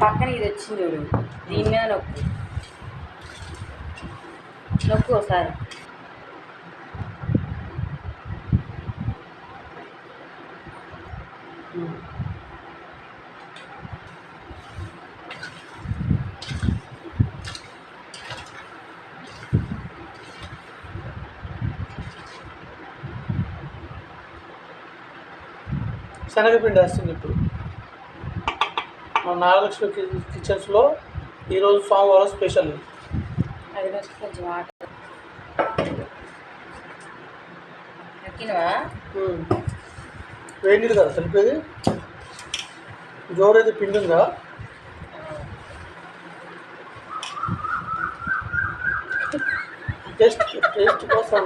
పక్కన ఇది వచ్చింది చూడు, దీని మీద నొక్కు నొక్కు ఒకసారి. శనగపిండి వేస్తుంది ఇప్పుడు మన నాగలక్ష్మి కిచెన్స్లో ఈరోజు సోమవారం స్పెషల్. అది కొంచెం వాటర్ నొక్కినవా? వేడి నీళ్ళు కదా సరిపోయేది. జోరైతే పిండి ఉందా? టేస్ట్ టేస్ట్ కోసం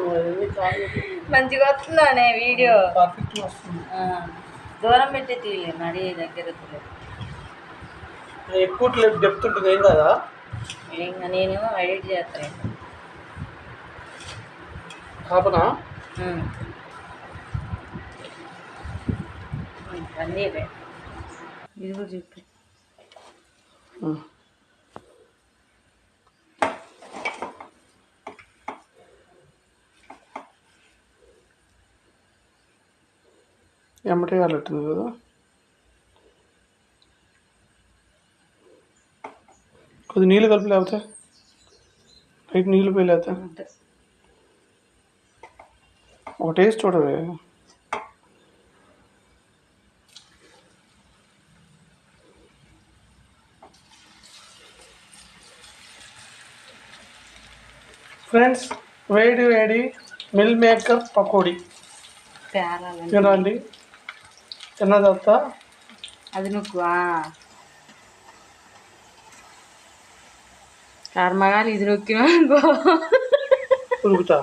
మంచిగా వస్తుందానే వీడియో. పర్ఫెక్ట్ వస్తుంది. దూరం పెట్టే తీయలే, మరీ దగ్గర ఎక్కువ డెప్త్ ఉంటుంది ఏం కదా. ఇంకా నేను ఎడిట్ చేస్తాను. కాపనా అన్నీ ఇది కూడా చెప్పి ఎమ్మటే కాలట్టుంది కదా. కొద్ది నీళ్ళు కలిపి లేకపోతే బయట నీళ్ళు పోయి లేకపోతే ఒక టేస్ట్ చూడవే. ఫ్రెండ్స్, వేడి వేడి మిల్ మేకర్ పకోడీ తినండి. తిన్న తర్వాత అది నువ్వు కర్మగాలి ఇది నొక్కినా ఉరుకుతా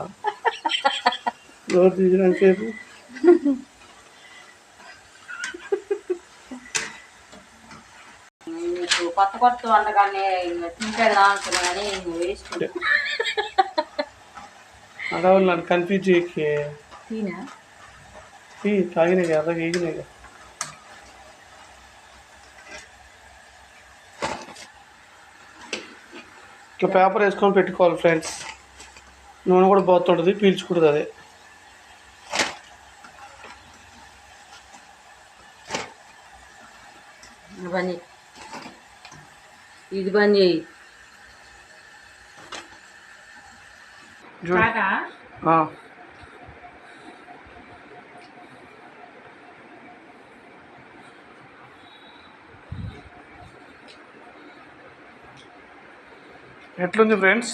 తీసినంతసేపు. కొత్త కొత్త వంటకాన్ని తింటాడు అనుకున్నా కానీ వేస్ట్. అడవులు నన్ను కన్ఫ్యూజ్ చేయకి. తీనా తాగినాయి కదా, ఎగినాయి కదా. ఇట్లా పేపర్ వేసుకొని పెట్టుకోవాలి ఫ్రెండ్స్. నూనె కూడా పోతుంటుంది, పీల్చుకుంటుంది. అదే బంద్ ఇది బంద్ చేయి. ఎట్లుంది ఫ్రెండ్స్?